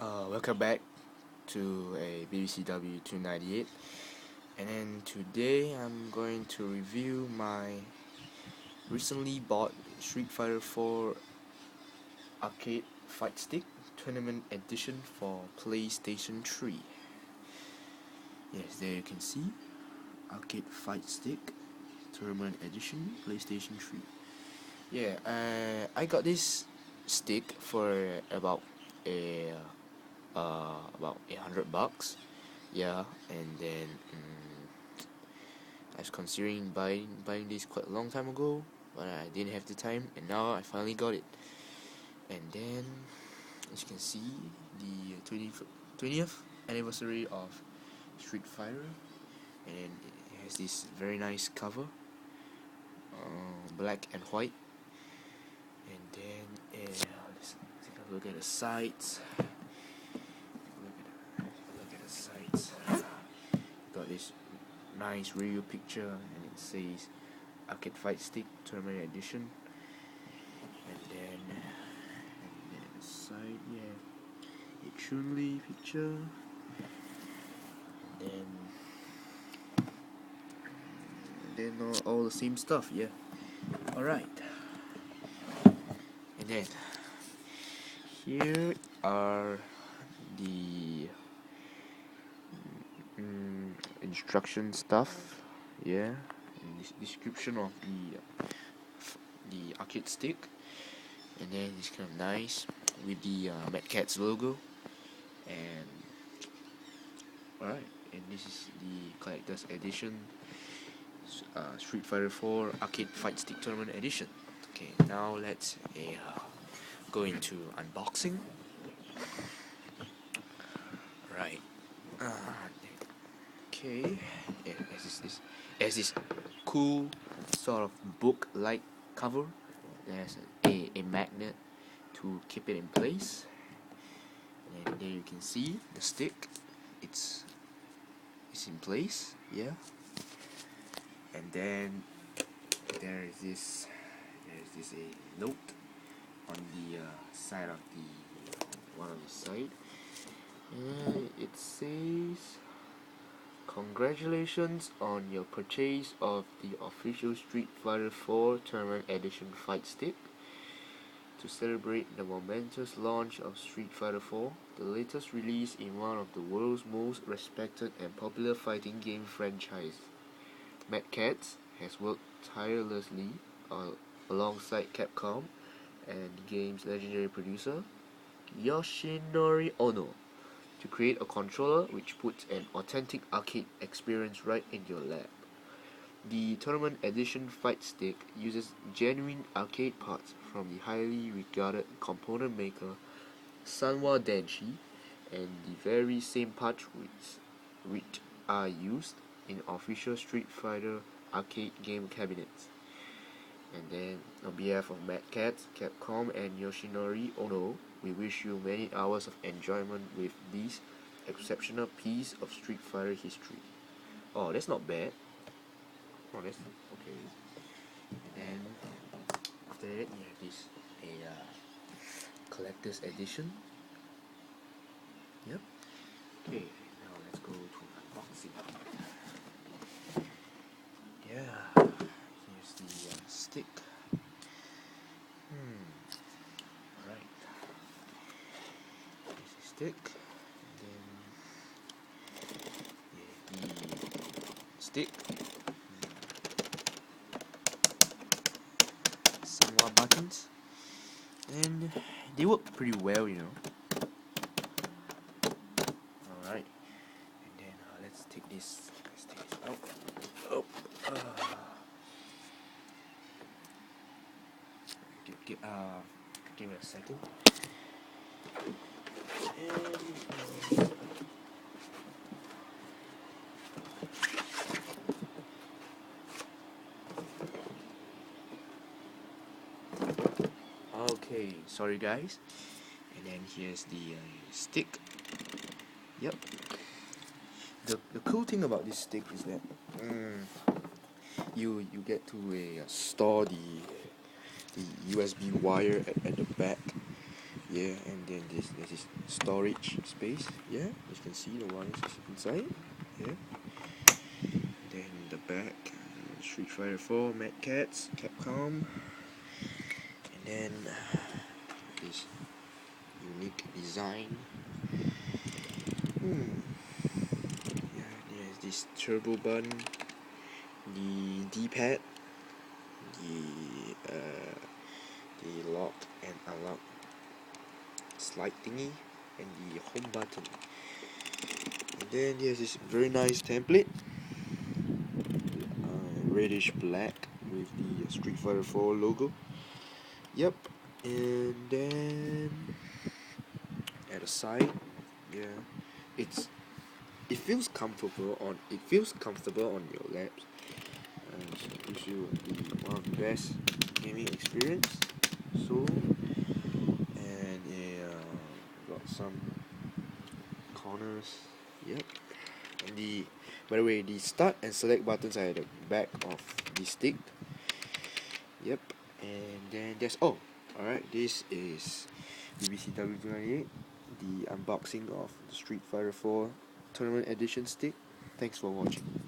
Welcome back to a BBCW 298, and then today I'm going to review my recently bought Street Fighter 4 Arcade Fight Stick Tournament Edition for PlayStation 3. Yes, there you can see Arcade Fight Stick Tournament Edition PlayStation 3. I got this stick for a about $100. Yeah, and then I was considering buying this quite a long time ago, but I didn't have the time, and now I finally got it. And then, as you can see, the 20th anniversary of Street Fighter, and it has this very nice cover, black and white. And then let's take a look at the sides. Got this nice real picture, and it says Arcade Fight Stick Tournament Edition. And then the side, a Chun-Li picture. And then all the same stuff, yeah. Alright. And then here are the instruction stuff, and this description of the arcade stick, and then it's kind of nice with the Mad Catz logo, and alright, and this is the collector's edition Street Fighter 4 Arcade Fight Stick Tournament Edition. Okay, now let's go into unboxing. Right. Okay, it has this cool sort of book-like cover. There's a magnet to keep it in place, and there you can see the stick. It's in place, yeah. And then there's this a note on the side of one of the side, and it says, "Congratulations on your purchase of the official Street Fighter 4 Tournament Edition Fight Stick. To celebrate the momentous launch of Street Fighter 4, the latest release in one of the world's most respected and popular fighting game franchise, Mad Catz has worked tirelessly alongside Capcom and the game's legendary producer, Yoshinori Ono, to create a controller which puts an authentic arcade experience right in your lap. The Tournament Edition Fight Stick uses genuine arcade parts from the highly regarded component maker Sanwa Denshi, and the very same parts which are used in official Street Fighter arcade game cabinets." And then, on behalf of Mad Catz, Capcom, and Yoshinori Ono, we wish you many hours of enjoyment with this exceptional piece of Street Fighter history. Oh, that's not bad. Oh, that's okay. And then after that, you have this collector's edition. Yep. Okay, now let's go to unboxing. Yeah, here's the stick. Alright. Here's the stick. And then the stick. Some more buttons. And they work pretty well, you know. Alright. And then let's take this out. Oh. Give it a second. Okay, sorry guys. And then here's the stick. Yep. The cool thing about this stick is that you get to store the USB wire at the back, Yeah, and then there's this storage space. Yeah, you can see the wires inside. Yeah. Then the back, Street Fighter 4, Mad Cats, Capcom, and then this unique design. Yeah, there's this turbo button, the D-pad, the lock and unlock slide thingy, and the home button. And then there's this very nice template, reddish black with the Street Fighter 4 logo. Yep, and then at the side, yeah, it's it feels comfortable on your laps, and it gives you one of the best gaming experience. So, and got some corners. Yep. And by the way, the start and select buttons are at the back of the stick. Yep. And then alright, this is BBCW298, the unboxing of the Street Fighter 4 Tournament Edition stick. Thanks for watching.